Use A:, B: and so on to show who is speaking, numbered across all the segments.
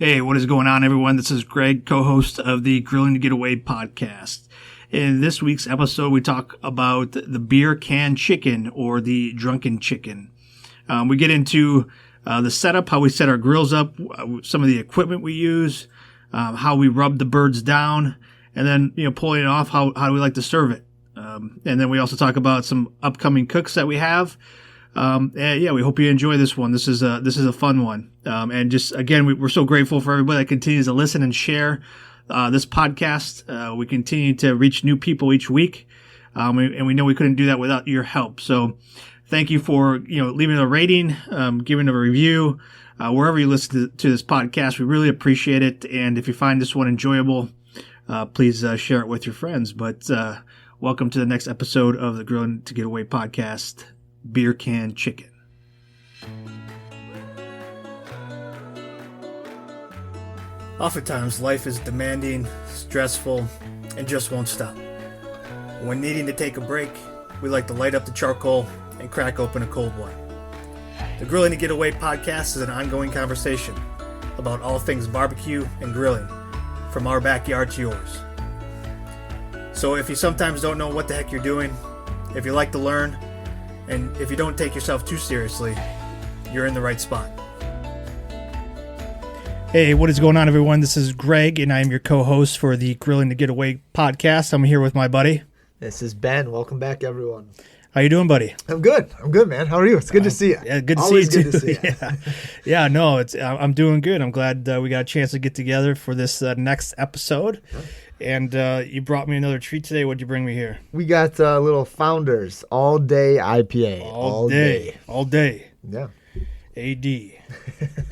A: Hey, what is going on, everyone? This is Greg, co-host of the Grilling to Get Away podcast. In this week's episode, we talk about the beer can chicken or the drunken chicken. We get into the setup, how we set our grills up, some of the equipment we use, how we rub the birds down, and then, pulling it off, how do we like to serve it. And then we also talk about some upcoming cooks that we have. We hope you enjoy this one. This is a fun one. And just, again, we're so grateful for everybody that continues to listen and share, this podcast. We continue to reach new people each week. And we know we couldn't do that without your help. So thank you for, leaving a rating, giving a review, wherever you listen to this podcast. We really appreciate it. And if you find this one enjoyable, please, share it with your friends. But, welcome to the next episode of the Grilling to Get Away podcast. Beer can chicken. Oftentimes, life is demanding, stressful, and just won't stop. When needing to take a break, we like to light up the charcoal and crack open a cold one. The Grilling to Get Away podcast is an ongoing conversation about all things barbecue and grilling, from our backyard to yours. So if you sometimes don't know what the heck you're doing, if you like to learn, and if you don't take yourself too seriously, you're in the right spot. Hey, what is going on, everyone? This is Greg, and I am your co-host for the Grilling to Get Away podcast. I'm here with my buddy.
B: This is Ben. Welcome back, everyone.
A: How you doing, buddy?
B: I'm good, man. How are you? It's good to see you.
A: Yeah, good to
B: Always
A: see you,
B: good
A: too.
B: To see you.
A: I'm doing good. I'm glad we got a chance to get together for this next episode. Yeah. And you brought me another treat today. What'd you bring me here?
B: We got little Founders All-Day IPA.
A: All day.
B: Yeah.
A: AD.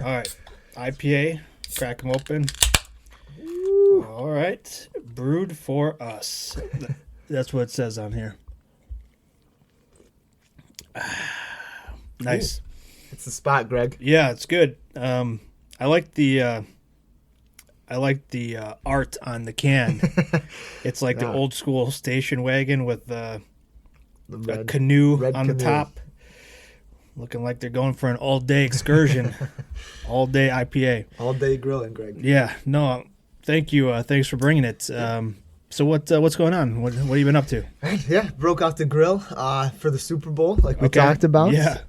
A: All right. IPA. Crack them open. Ooh. All right. Brewed for us. That's what it says on here. Nice.
B: Ooh. It's the spot, Greg.
A: Yeah, it's good. I like the art on the can. It's like the old school station wagon with a canoe on the top, looking like they're going for an all-day excursion. All-day IPA.
B: All-day grilling, Greg.
A: Yeah. No, thank you. Thanks for bringing it. So what's going on? What have you been up to?
B: Yeah, broke off the grill for the Super Bowl, like we talked about.
A: Yeah.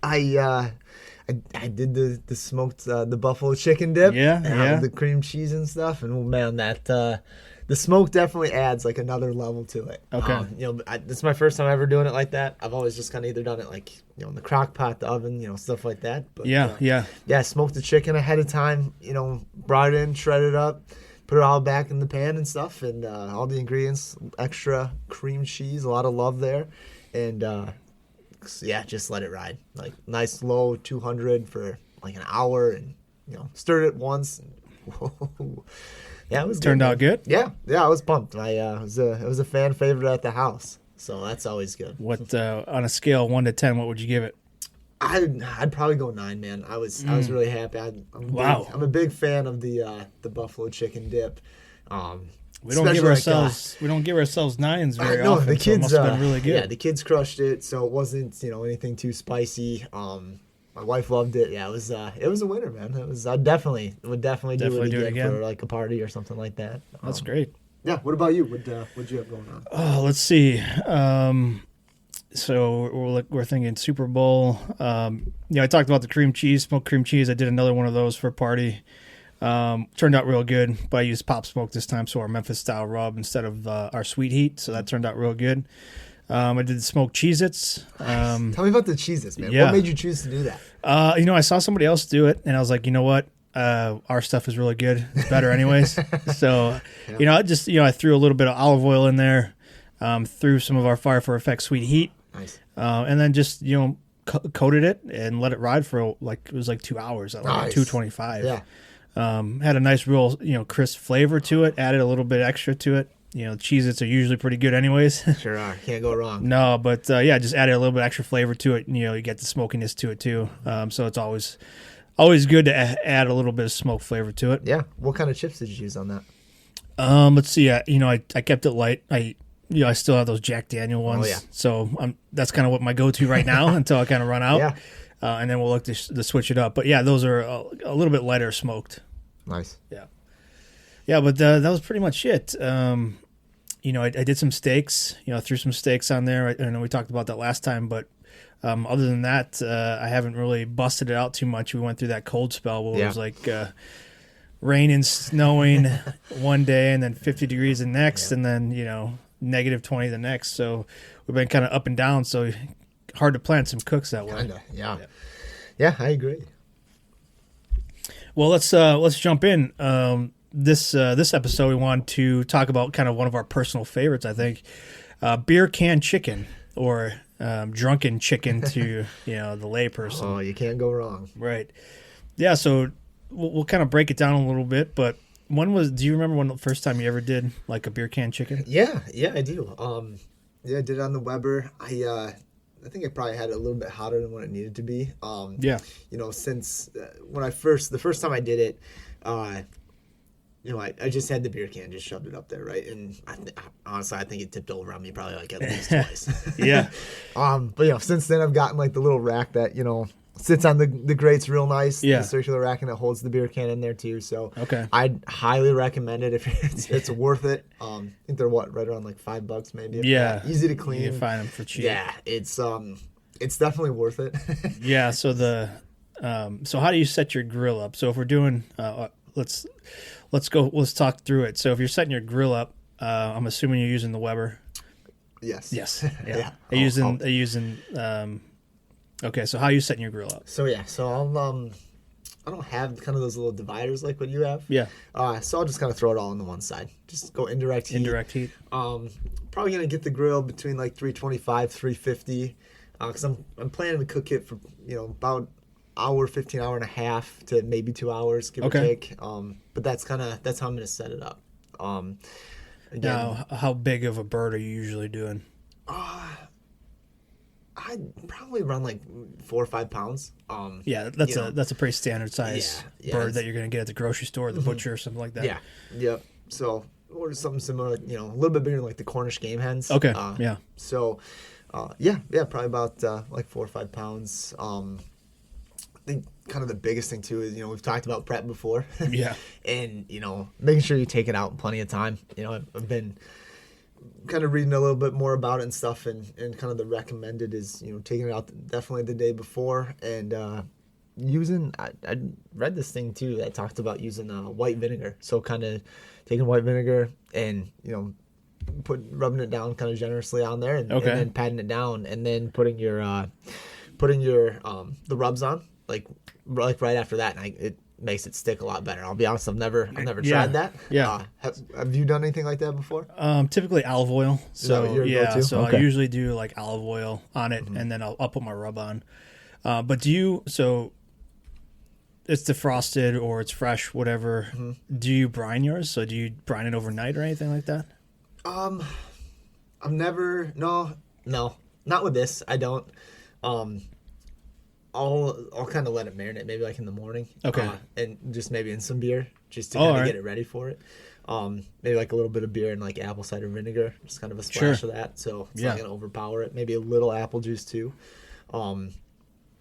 B: I did the smoked the buffalo chicken dip.
A: Yeah.
B: The cream cheese and stuff, and man, that the smoke definitely adds like another level to it.
A: Okay.
B: This is my first time ever doing it like that. I've always just kind of either done it like in the crock pot, the oven, stuff like that. But yeah, smoked the chicken ahead of time. Brought it in, shredded it up, put it all back in the pan and stuff, and all the ingredients, extra cream cheese, a lot of love there, and just let it ride. Like nice low 200 for like an hour, and stirred it once. And, yeah, it was
A: turned out good.
B: Yeah, I was pumped. It was a fan favorite at the house, so that's always good.
A: What on a scale of 1 to 10, what would you give it?
B: I'd probably go 9, man. I was really happy. I'm a big fan of the buffalo chicken dip.
A: We don't give ourselves 9s very often.
B: The kids
A: so it must have been really good.
B: Yeah, the kids crushed it, so it wasn't anything too spicy. My wife loved it. Yeah, it was a winner, man. I would definitely do it again for like a party or something like that.
A: That's great.
B: Yeah. What about you? What'd you have going on?
A: Oh, let's see. So we're thinking Super Bowl. I talked about the cream cheese, smoked cream cheese. I did another one of those for a party. Turned out real good, but I used pop smoke this time, so our Memphis style rub instead of our sweet heat. So that turned out real good. I did the smoked Cheez-Its.
B: Tell me about the Cheez-Its, man.
A: Yeah.
B: What made you choose to do that?
A: I saw somebody else do it, and I was like, you know what? Our stuff is really good. It's better anyways. So, I threw a little bit of olive oil in there, threw some of our Fire for Effect sweet heat.
B: Nice.
A: And then just, coated it and let it ride for it was like 2 hours at like 225.
B: Yeah.
A: Had a nice real, crisp flavor to it, added a little bit extra to it. Cheez-Its are usually pretty good anyways.
B: Sure are. Can't go wrong.
A: No, but just added a little bit extra flavor to it. You get the smokiness to it too. So it's always good to add a little bit of smoke flavor to it.
B: Yeah. What kind of chips did you use on that?
A: Let's see. I kept it light. I still have those Jack Daniel ones.
B: Oh, yeah.
A: So that's kind of what my go-to right now until I kind of run out.
B: Yeah.
A: And then we'll look to switch it up. But yeah, those are a little bit lighter smoked.
B: Nice.
A: Yeah. Yeah, but that was pretty much it. I did some steaks, threw some steaks on there. I know we talked about that last time, but other than that, I haven't really busted it out too much. We went through that cold spell where it was like raining, snowing one day and then 50 degrees the next and then, negative 20 the next. So we've been kind of up and down, so hard to plan some cooks that way.
B: Kinda, yeah. Yeah, I agree.
A: Well, let's jump in. This episode, we want to talk about kind of one of our personal favorites, I think, beer can chicken, or drunken chicken to the layperson.
B: Oh, you can't go wrong.
A: Right. Yeah. So we'll kind of break it down a little bit. But do you remember when the first time you ever did like a beer can chicken?
B: Yeah, I do. I did it on the Weber. I think I probably had it a little bit hotter than what it needed to be. Since the first time I did it, I just had the beer can, just shoved it up there, right? And honestly, I think it tipped over on me probably like at least twice.
A: Yeah.
B: But since then I've gotten like the little rack that sits on the grates real nice.
A: Yeah.
B: The circular rack, and it holds the beer can in there too. So
A: okay,
B: I'd highly recommend it if it's worth it. I think they're right around like $5 maybe.
A: Yeah.
B: Easy to clean.
A: You can find them for cheap.
B: Yeah, it's definitely worth it.
A: Yeah. So so how do you set your grill up? So if we're doing let's talk through it. So if you're setting your grill up, I'm assuming you're using the Weber.
B: Yes.
A: Yeah. Are you using okay, so how are you setting your grill up?
B: So I'll I don't have kind of those little dividers like what you have.
A: Yeah.
B: So I'll just kind of throw it all on the one side. Just go indirect heat. Probably gonna get the grill between like 325, 350, because I'm planning to cook it for about hour, 15 hour and a half to maybe 2 hours, give or take. But that's how I'm gonna set it up. Again,
A: now, how big of a bird are you usually doing?
B: I'd probably run like 4 or 5 pounds.
A: Yeah, that's a pretty standard size bird that you're gonna get at the grocery store, or the butcher, or something like that.
B: Yeah. Yep. So or something similar, a little bit bigger than like the Cornish game hens.
A: Okay. Yeah.
B: So, probably about like 4 or 5 pounds. I think kind of the biggest thing too is we've talked about prep before.
A: Yeah.
B: And making sure you take it out in plenty of time. I've been kind of reading a little bit more about it and stuff, and kind of the recommended is taking it out definitely the day before, and using I read this thing too that talked about using white vinegar. So kind of taking white vinegar and rubbing it down kind of generously on there, and then patting it down, and then putting your the rubs on like right after that, and it makes it stick a lot better. I'll be honest, I've never tried that.
A: Yeah.
B: Have you done anything like that before?
A: Typically olive oil. So
B: okay.
A: I usually do like olive oil on it, and then I'll put my rub on. But so it's defrosted or it's fresh, whatever. Mm-hmm. Do you brine yours? So do you brine it overnight or anything like that?
B: I've never no, not with this. I don't. I'll kind of let it marinate maybe like in the morning.
A: Okay.
B: And just maybe in some beer just to kind of get it ready for it. Maybe like a little bit of beer and like apple cider vinegar, just kind of a splash of that. So it's not going to overpower it. Maybe a little apple juice too.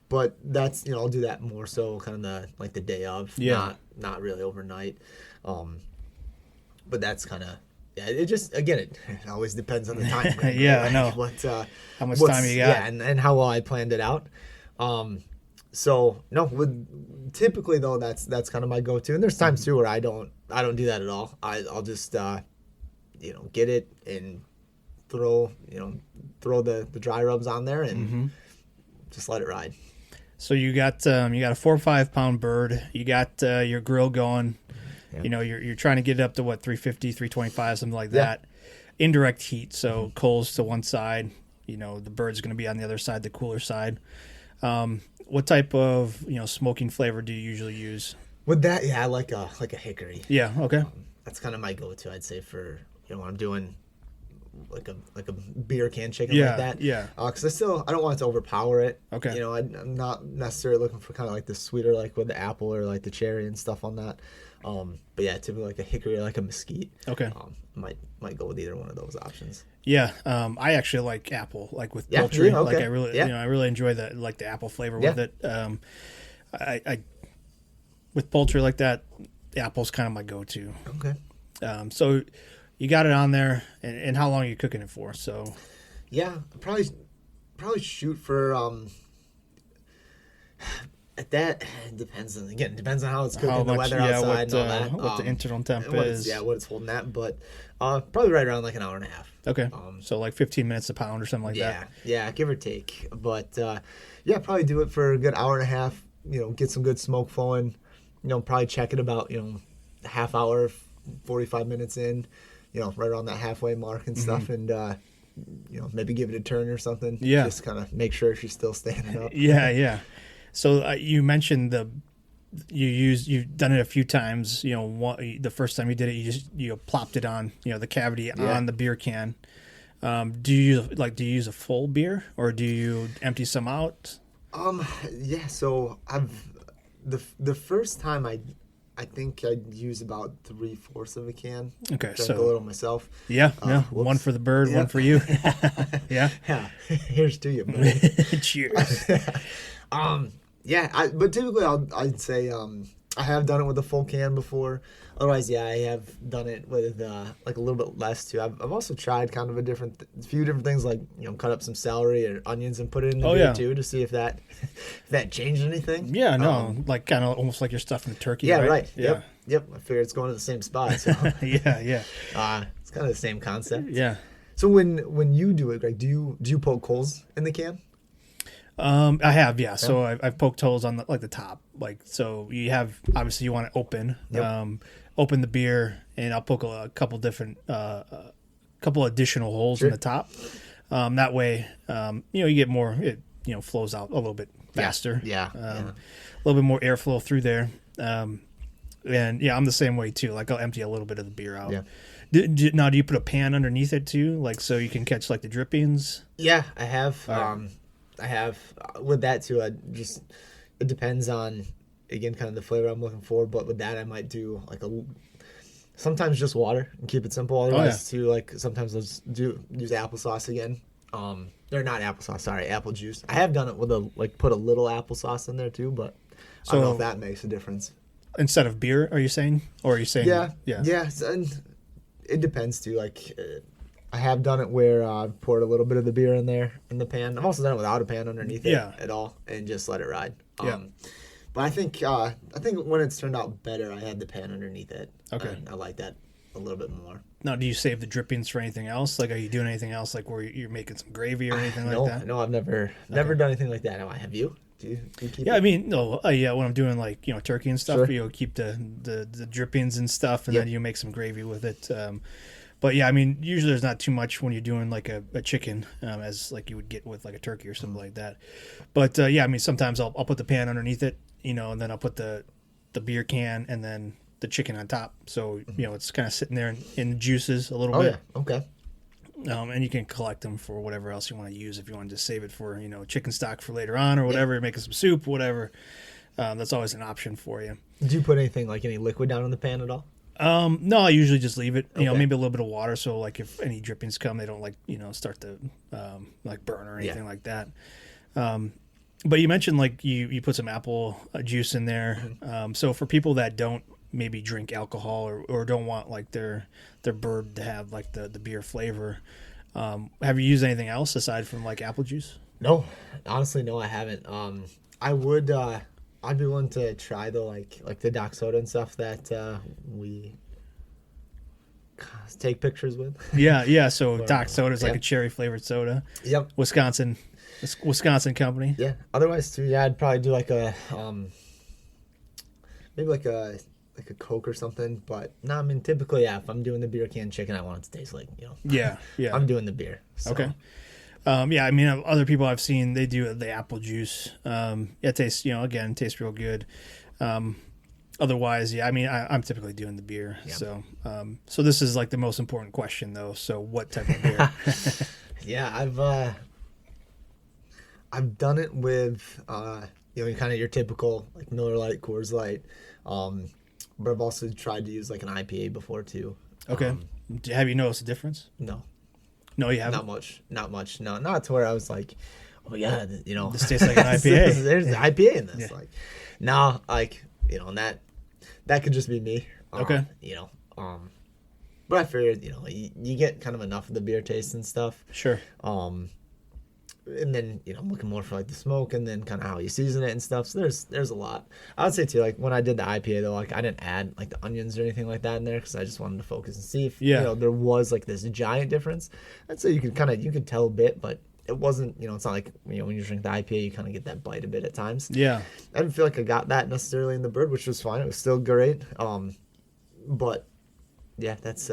B: But that's, I'll do that more so kind of the day of, not really overnight. But that's kind of, it just, again, it always depends on the time. Right?
A: I know. How much time you got.
B: Yeah, and how well I planned it out. So no, typically though, that's kind of my go-to. And there's times too where I don't do that at all. I'll just, get it and throw the dry rubs on there and just let it ride.
A: So you got a 4 or 5 pound bird. You got your grill going. Yeah. You're trying to get it up to 350, 325, something like that. Indirect heat, so coals to one side. The bird's going to be on the other side, the cooler side. What type of smoking flavor do you usually use?
B: With that, I like a hickory.
A: Yeah. Okay.
B: That's kind of my go-to, I'd say, for when I'm doing like a beer can chicken like that.
A: Yeah.
B: Because I don't want it to overpower it.
A: Okay.
B: I'm not necessarily looking for kind of like the sweeter, like with the apple or like the cherry and stuff on that. But typically like a hickory or like a mesquite.
A: Okay.
B: Might go with either one of those options.
A: Yeah. I actually like apple, like with poultry.
B: Okay.
A: Like I really enjoy the apple flavor with it. I with poultry like that, apple's kind of my go-to.
B: Okay.
A: So you got it on there, and how long are you cooking it for? So
B: yeah, probably shoot for at that. It depends on how it's cooking, the weather outside, and all that.
A: What the internal temp is.
B: What it's holding at, but probably right around like an hour and a half.
A: Okay. So like 15 minutes a pound or something like that.
B: Yeah, give or take. But probably do it for a good hour and a half. Get some good smoke flowing. Probably check it about a half hour, 45 minutes in. Right around that halfway mark and stuff, and maybe give it a turn or something.
A: Yeah.
B: Just kind of make sure she's still standing up.
A: Yeah. So you mentioned you've done it a few times. The first time you did it, you plopped it on the cavity on the beer can. Do you use a full beer, or do you empty some out?
B: Yeah. So the first time I think I'd use about 3/4 of a can.
A: Okay,
B: Drank a little myself.
A: Yeah. One for the bird, one for you. Yeah.
B: Here's to you, buddy.
A: Cheers.
B: But typically I'd say I have done it with a full can before. Otherwise, I have done it with like a little bit less too. I've also tried kind of a few different things, like cut up some celery or onions and put it in the beer too, to see if that changed anything.
A: Yeah, no, like kind of almost like you're stuffing a turkey.
B: Yeah,
A: right.
B: Yeah. Yep. I figure it's going to the same spot. So.
A: Yeah.
B: It's kind of the same concept.
A: Yeah.
B: So when you do it, Greg, do you poke holes in the can?
A: I have, yeah. So I've poked holes on the top, so you have, obviously you want to open, open the beer, and I'll poke a couple different, couple additional holes in the top. That way, you get more, it flows out a little bit faster. A little bit more airflow through there. And I'm the same way too. Like I'll empty a little bit of the beer out. Yeah. Now, do you put a pan underneath it too, so you can catch the drippings? Yeah,
B: I have. I have with that too. It depends on, again, kind of the flavor I'm looking for. But with that, I might do sometimes just water and keep it simple. Otherwise, sometimes let's use applesauce again. Or not applesauce, sorry, apple juice. I have done it with put a little applesauce in there too, but I don't know if that makes a difference.
A: Instead of beer, are you saying? Or are you saying?
B: Yeah. And it depends too. I have done it where I've poured a little bit of the beer in there in the pan. I've also done it without a pan underneath it at all, and just let it ride. But I think when it's turned out better, I had the pan underneath it.
A: Okay.
B: And I like that a little bit more.
A: Now, do you save the drippings for anything else? Are you doing anything else, where you're making some gravy or anything like that?
B: No, I've never done anything like that. Have you? Do you keep it?
A: I mean, no. When I'm doing turkey and stuff, keep the drippings and stuff, and then you make some gravy with it. But yeah, I mean, usually there's not too much when you're doing a chicken, as you would get with a turkey or something like that. But I mean, sometimes I'll put the pan underneath it, and then I'll put the beer can and then the chicken on top. So it's kind of sitting there in juices a little bit.
B: Oh yeah, okay.
A: And you can collect them for whatever else you want to use. If you want to just save it for chicken stock for later on or whatever, making some soup, whatever. That's always an option for you.
B: Do you put anything any liquid down in the pan at all?
A: No, I usually just leave it. Maybe a little bit of water, so if any drippings come, they don't start to burn or anything like that. But you mentioned you put some apple juice in there. So for people that don't maybe drink alcohol or don't want their bird to have the beer flavor, have you used anything else aside from apple juice?
B: No, honestly, no, I haven't. I would. I'd be willing to try the Doc soda and stuff that we take pictures with.
A: Yeah. So Doc soda is a cherry flavored soda.
B: Yep.
A: Wisconsin company.
B: Yeah. Otherwise too, I'd probably do maybe a Coke or something. But no, I mean typically, if I'm doing the beer can chicken, I want it to taste
A: Yeah.
B: I'm doing the beer. So.
A: Okay. I mean, other people I've seen, they do the apple juice. It tastes, tastes real good. Otherwise, I mean, I'm typically doing the beer. Yeah. So this is the most important question though. So what type of beer?
B: Yeah, I've done it with, kind of your typical Miller Lite, Coors Light. But I've also tried to use an IPA before too.
A: Okay. Have you noticed a difference?
B: No.
A: No, you haven't?
B: Not much. No, not to where I was oh yeah,
A: this tastes like an IPA.
B: There's the IPA in this. Yeah. And that, That could just be me.
A: Okay.
B: But I figured, you get kind of enough of the beer taste and stuff.
A: Sure.
B: And then, I'm looking more for like the smoke and then kind of how you season it and stuff. So there's a lot. I would say too, like when I did the IPA though, like I didn't add like the onions or anything like that in there because I just wanted to focus and see if there was like this giant difference. I'd say you could tell a bit, but it wasn't, it's not like, when you drink the IPA, you kind of get that bite a bit at times.
A: Yeah.
B: I didn't feel like I got that necessarily in the bird, which was fine. It was still great. But yeah, that's,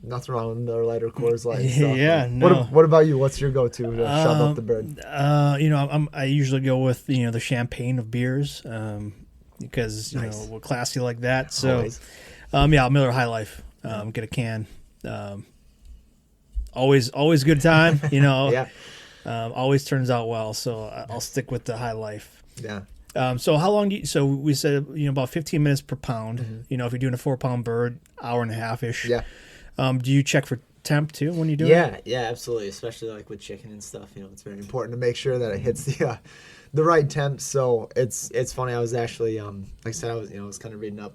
B: nothing wrong with Miller Lite or Coors Light. Stuff.
A: Yeah, no.
B: What about you? What's your go-to to shove up the bird?
A: I usually go with the champagne of beers because
B: Nice.
A: we're classy like that. So,
B: Always.
A: Miller High Life. Get a can. Always good time.
B: Yeah.
A: Always turns out well. So I'll stick with the High Life.
B: Yeah.
A: So how long do you? So we said about 15 minutes per pound.
B: Mm-hmm.
A: If you're doing a 4-pound bird, hour and a half ish.
B: Yeah.
A: Do you check for temp too when you do it?
B: Yeah, absolutely. Especially like with chicken and stuff, it's very important to make sure that it hits the right temp. So it's funny. I was actually like I said, I was kind of reading up,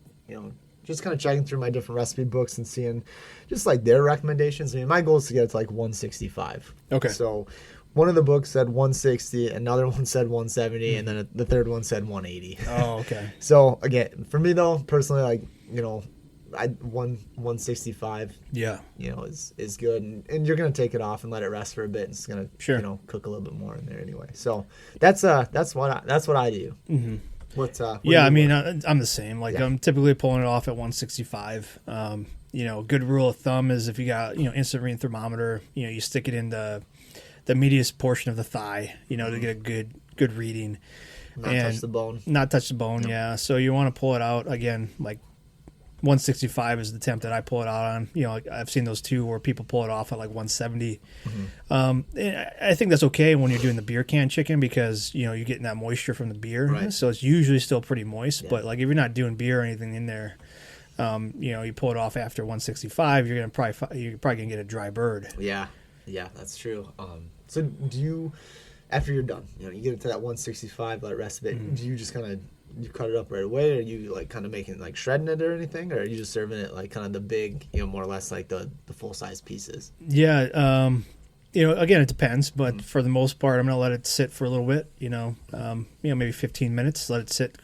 B: just kind of checking through my different recipe books and seeing just like their recommendations. I mean, my goal is to get it to like 165.
A: Okay.
B: So one of the books said 160, another one said 170, and then the third one said 180.
A: Oh, okay.
B: So again, for me though, personally, like 165.
A: Yeah.
B: Is good, and you're gonna take it off and let it rest for a bit. And it's gonna cook a little bit more in there anyway. So that's what I do.
A: Mm-hmm.
B: What
A: I'm the same. Like I'm typically pulling it off at 165. Good rule of thumb is if you got instant reading thermometer, you stick it in the medius portion of the thigh, to get a good reading.
B: Not touch the bone.
A: Not touch the bone. No. Yeah. So you want to pull it out again, like 165 is the temp that I pull it out on. I've seen those too where people pull it off at like 170. Mm-hmm. I think that's okay when you're doing the beer can chicken because you're getting that moisture from the beer,
B: right.
A: So it's usually still pretty moist. Yeah. But like if you're not doing beer or anything in there, you pull it off after 165, you're probably gonna get a dry bird.
B: Yeah, that's true. So do you, after you're done, you get it to that 165, let it rest a bit. Mm-hmm. Do you just kind of you cut it up right away, or are you like kind of making like shredding it or anything, or are you just serving it like kind of the big, more or less like the full size pieces?
A: Yeah, again it depends, but for the most part, I'm gonna let it sit for a little bit. Maybe 15 minutes, let it sit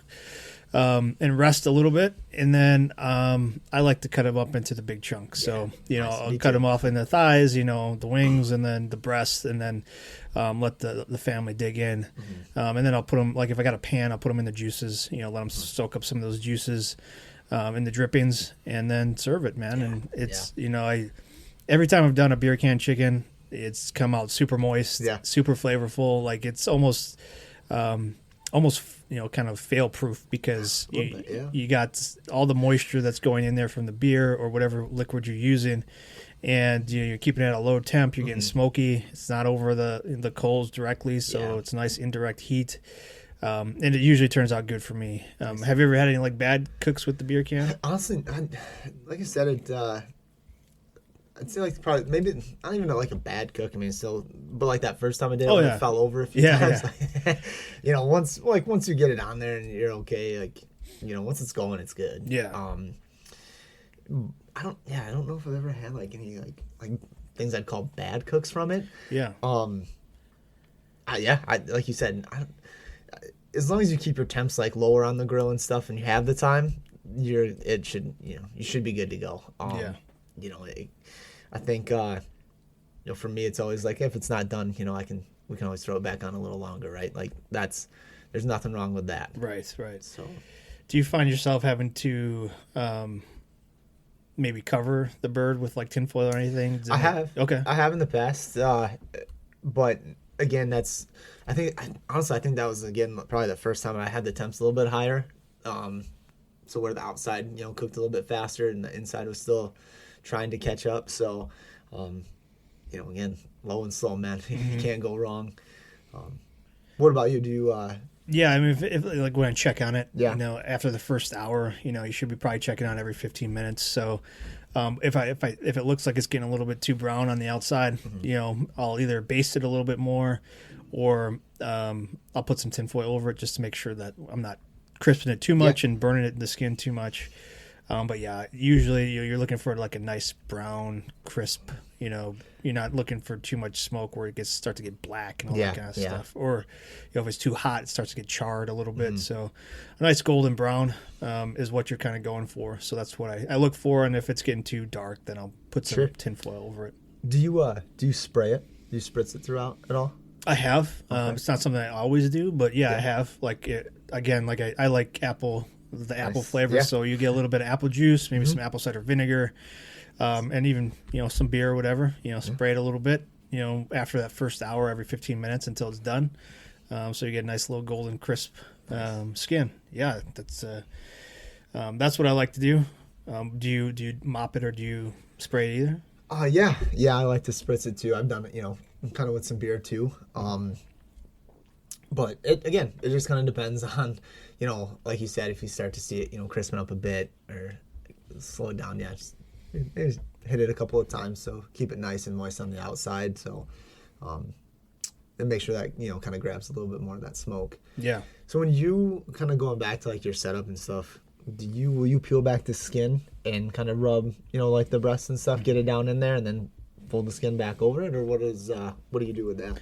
A: and rest a little bit, and then I like to cut them up into the big chunks. So I'll cut them off in the thighs, the wings, and then the breast, and then let the family dig in. Mm-hmm. And then I'll put them, like if I got a pan, I'll put them in the juices, let them soak up some of those juices in the drippings, and then serve it, man. And it's, every time I've done a beer can chicken, it's come out super moist, super flavorful. Like it's almost kind of fail proof because you got all the moisture that's going in there from the beer or whatever liquid you're using. And you're keeping it at a low temp. You're getting smoky. It's not over the coals directly, so it's nice indirect heat. And it usually turns out good for me. Have you ever had any like bad cooks with the beer can?
B: Honestly, like I said, I'd say like probably maybe I don't even know like a bad cook. I mean, still, but like that first time I did, it fell over a few times. Yeah. Once you get it on there and you're okay, like once it's going, it's good.
A: Yeah.
B: I don't know if I've ever had like any like things I'd call bad cooks from it.
A: Yeah.
B: I like you said, as long as you keep your temps like lower on the grill and stuff, and you have the time, you should be good to go. I think for me it's always like if it's not done, we can always throw it back on a little longer, right? Like there's nothing wrong with that.
A: Right.
B: So,
A: do you find yourself having to maybe cover the bird with like tinfoil or anything?
B: I have.
A: Okay.
B: I have in the past, but again, I think that was again probably the first time I had the temps a little bit higher, so where the outside cooked a little bit faster and the inside was still trying to catch up. So, again, low and slow, man. You can't go wrong. What about you? Do you?
A: Yeah, I mean, if like when I check on it, after the first hour, you should be probably checking on every 15 minutes. So, if it looks like it's getting a little bit too brown on the outside, I'll either baste it a little bit more, or I'll put some tinfoil over it just to make sure that I'm not crisping it too much and burning it in the skin too much. But yeah, usually you're looking for like a nice brown, crisp. You're not looking for too much smoke where it starts to get black and all that kind of stuff. Or if it's too hot, it starts to get charred a little bit. So a nice golden brown is what you're kind of going for. So that's what I look for. And if it's getting too dark, then I'll put some tinfoil over it. Do
B: you spray it? Do you spritz it throughout at all?
A: I have. Okay. It's not something I always do, but I have. Like I like apple flavor, so you get a little bit of apple juice, maybe some apple cider vinegar, and even some beer or whatever. Spray it a little bit. After that first hour, every 15 minutes until it's done. So you get a nice little golden crisp skin. Yeah, that's what I like to do. Do you mop it or do you spray it either?
B: Yeah, I like to spritz it too. I've done it, kind of with some beer too. But it just kind of depends on, like you said, if you start to see it, crisping up a bit or slow it down. Yeah, just hit it a couple of times. So keep it nice and moist on the outside. So, and make sure that, kind of grabs a little bit more of that smoke.
A: Yeah.
B: So when you kind of going back to like your setup and stuff, will you peel back the skin and kind of rub, like the breast and stuff, get it down in there and then fold the skin back over it, or what do you do with that?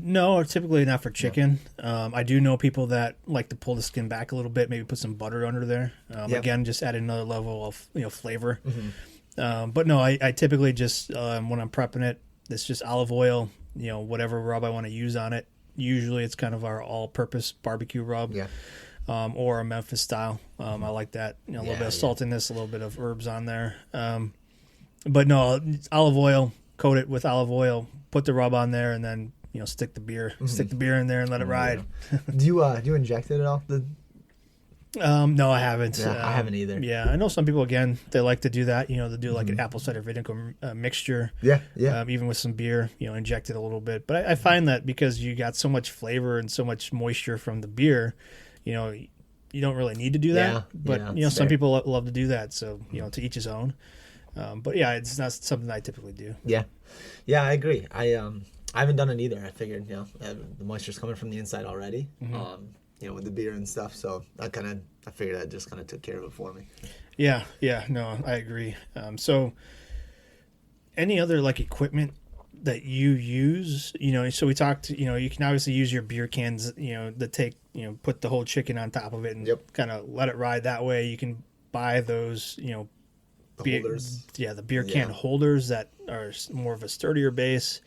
A: No, typically not for chicken. I do know people that like to pull the skin back a little bit, maybe put some butter under there. Again, just add another level of flavor. But no, I typically just when I'm prepping it, it's just olive oil, whatever rub I want to use on it. Usually it's kind of our all-purpose barbecue rub. Yeah. Or a Memphis style. I like that. A little bit of saltiness, a little bit of herbs on there. But no, olive oil, coat it with olive oil, put the rub on there, and then stick the beer in there and let it ride.
B: Do you inject it at all?
A: No, I haven't.
B: Yeah, I haven't either.
A: Yeah, I know some people, again, they like to do that. They do like an apple cider vinegar mixture.
B: Yeah.
A: Even with some beer, inject it a little bit. But I find that because you got so much flavor and so much moisture from the beer, you don't really need to do that. But some people love to do that. So to each his own. But yeah, it's not something I typically do.
B: Yeah, I agree. I haven't done it either. I figured the moisture's coming from the inside already. With the beer and stuff. So I figured that just kind of took care of it for me.
A: Yeah. No, I agree. So any other like equipment that you use, so we talked, you can obviously use your beer cans, to take, put the whole chicken on top of it and kind of let it ride that way. You can buy those,
B: holders.
A: The beer can holders that are more of a sturdier base.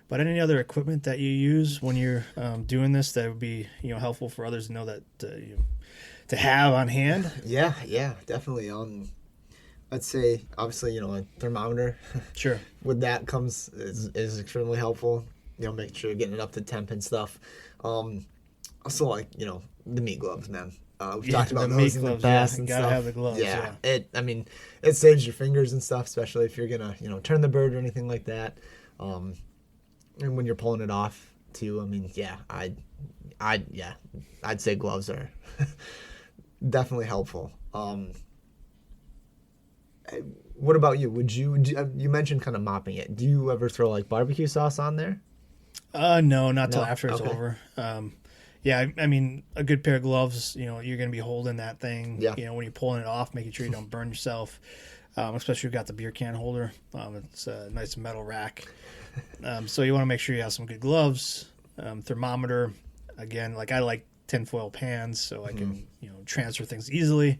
A: But any other equipment that you use when you're doing this that would be helpful for others to know that to have on hand?
B: Yeah, definitely. I'd say obviously a thermometer.
A: Sure.
B: With that comes is extremely helpful. Making sure you're getting it up to temp and stuff. Also like the meat gloves, man. We've talked about those in the past and
A: gotta
B: stuff.
A: Have the gloves. Yeah.
B: It saves your fingers and stuff, especially if you're gonna turn the bird or anything like that. And when you're pulling it off too, I'd say gloves are definitely helpful. What about you? You mentioned kind of mopping it. Do you ever throw like barbecue sauce on there?
A: No, not till after it's over. A good pair of gloves, you're going to be holding that thing, when you're pulling it off, making sure you don't burn yourself, especially if you've got the beer can holder. It's a nice metal rack. So you want to make sure you have some good gloves, thermometer. Again, like I like tinfoil pans so I can, transfer things easily.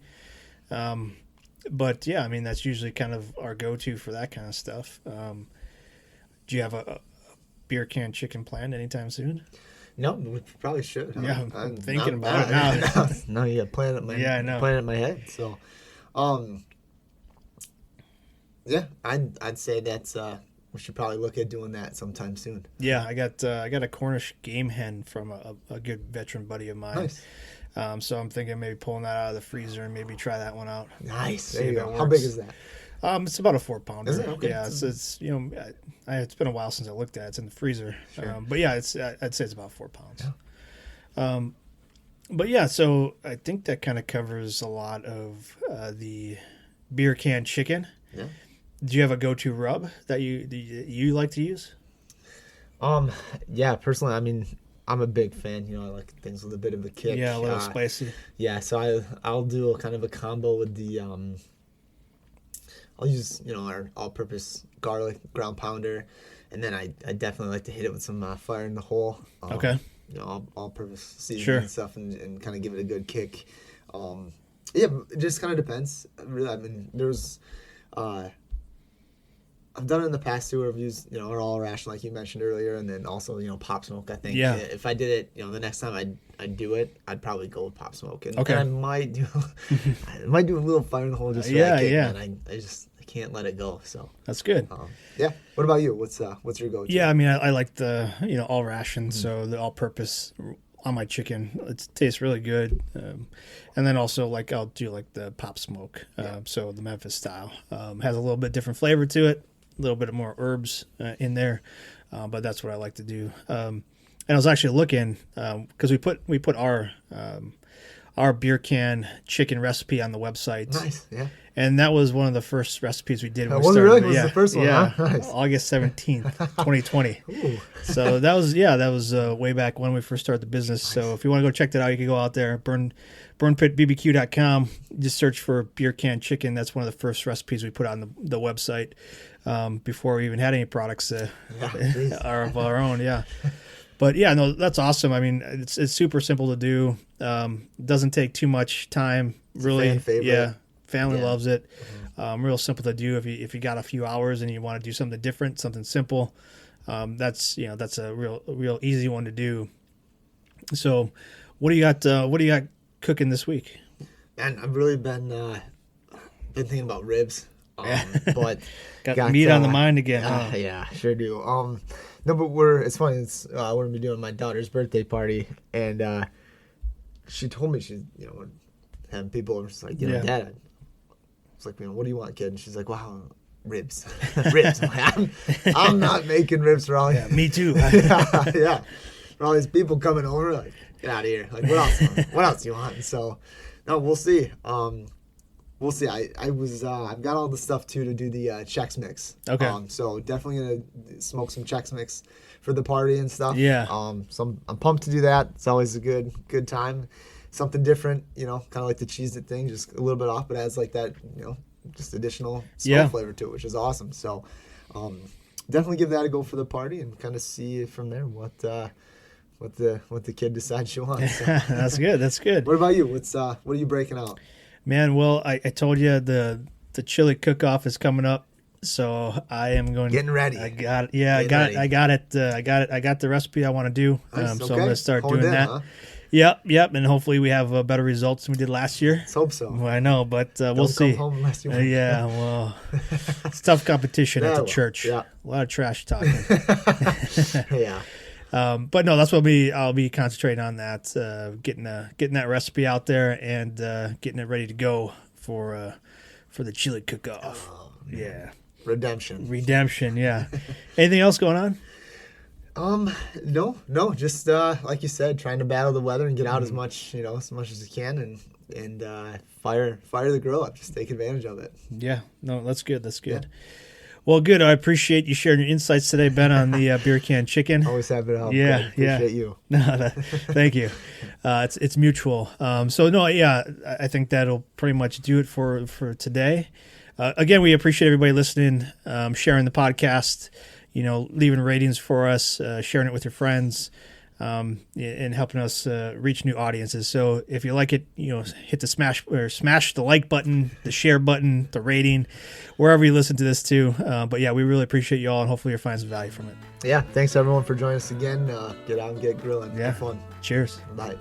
A: But yeah, that's usually kind of our go-to for that kind of stuff. Do you have a beer can chicken planned anytime soon?
B: No, we probably should.
A: Yeah, I'm thinking about it now.
B: No, you got plan it in my head. So, I'd say that's we should probably look at doing that sometime soon.
A: Yeah, I got a Cornish game hen from a good veteran buddy of mine.
B: Nice.
A: So I'm thinking maybe pulling that out of the freezer and maybe try that one out.
B: Nice. There you go. How big is that?
A: It's about a 4-pounder.
B: Is it? Okay.
A: Yeah, it's it's been a while since I looked at it. It's in the freezer. Sure. But yeah, I'd say it's about 4 pounds. Yeah. But yeah, so I think that kind of covers a lot of the beer can chicken.
B: Yeah.
A: Do you have a go-to rub that you like to use?
B: Yeah, personally, I'm a big fan. I like things with a bit of a kick.
A: Yeah, a little spicy.
B: Yeah, so I'll do a kind of a combo with the I'll use our all-purpose garlic ground pounder, and then I definitely like to hit it with some fire in the hole.
A: Okay.
B: All-purpose seasoning and stuff, and kind of give it a good kick. Yeah, it just kind of depends. Really, I mean, there's I've done it in the past too, where I've used, our all ration like you mentioned earlier, and then also, pop smoke. I think if I did it, the next time I'd do it, I'd probably go with pop smoke, and I might do a little fire in the hole just for that kick, man. I can't let it go. So
A: that's good.
B: Yeah. What about you? What's your go-to?
A: Yeah, I mean, I like the all ration, so the all-purpose on my chicken. It tastes really good, and then also I'll do the pop smoke, so the Memphis style has a little bit different flavor to it. A little bit more herbs in there, but that's what I like to do. And I was actually looking because we put our beer can chicken recipe on the website.
B: Nice, yeah.
A: And that was one of the first recipes we did.
B: When we started. Really? Was the first one?
A: Yeah,
B: huh? Nice.
A: August 17th, 2020.
B: Ooh.
A: So that was way back when we first started the business. Nice. So if you want to go check that out, you can go out there, burnpitbbq.com. Just search for beer can chicken. That's one of the first recipes we put on the website before we even had any products of our own. Yeah. But yeah, no, that's awesome. I mean, it's super simple to do. Doesn't take too much time. Really,
B: fan favorite.
A: Yeah. Family loves it. Real simple to do if you got a few hours and you want to do something different, something simple. That's a real easy one to do. So, what do you got cooking this week?
B: Man, I've really been thinking about ribs. But
A: got meat on the mind again.
B: Yeah, sure do. No, but it's funny. We're gonna be doing my daughter's birthday party, and she told me she's having people over. She's like, Dad. It's like, what do you want, kid? And she's like, wow, ribs. Ribs. I'm not making ribs for all.
A: Yeah, me too.
B: yeah. For all these people coming over, like, get out of here. Like, what else do you want? And so, no, we'll see. We'll see. I've got all the stuff too to do the Chex Mix.
A: Okay.
B: So definitely gonna smoke some Chex Mix for the party and stuff.
A: Yeah.
B: So I'm pumped to do that. It's always a good time. Something different, kind of like the Cheez-It thing, just a little bit off, but adds that, just additional smoke flavor to it, which is awesome. So, definitely give that a go for the party and kind of see from there what the kid decides she wants. So.
A: That's good. That's good.
B: What about you? What are you breaking out?
A: Man, well, I told you the chili cook-off is coming up, so I am going
B: getting ready.
A: I got it. Yeah, I got it. I got the recipe I want to do.
B: Nice.
A: So I'm going to start
B: doing
A: that.
B: Huh?
A: Yep, and hopefully we have better results than we did last year.
B: Let's hope so.
A: Well, I know, but we'll see.
B: Don't come home unless you want.
A: Yeah, well, it's tough competition at the church.
B: Yeah.
A: A lot of trash talking.
B: Yeah.
A: But no, that's what I'll be concentrating on that, getting that recipe out there and getting it ready to go for the chili cook-off.
B: Oh,
A: yeah.
B: Redemption.
A: Yeah. Anything else going on?
B: No, just like you said, trying to battle the weather and get out as much as you can and fire the grill up. Just take advantage of it.
A: Yeah, no, that's good. Yeah. Well, good. I appreciate you sharing your insights today, Ben, on the beer can chicken.
B: Always happy to help.
A: Yeah,
B: appreciate you.
A: No, thank you. It's mutual. So no, yeah, I think that'll pretty much do it for today. Again, we appreciate everybody listening, sharing the podcast. Leaving ratings for us, sharing it with your friends, and helping us reach new audiences. So if you like it, hit the smash the like button, the share button, the rating, wherever you listen to this too. But yeah, we really appreciate you all, and hopefully you'll find some value from it.
B: Yeah, thanks everyone for joining us again. Get out and get grilling.
A: Yeah.
B: Have fun.
A: Cheers.
B: Bye.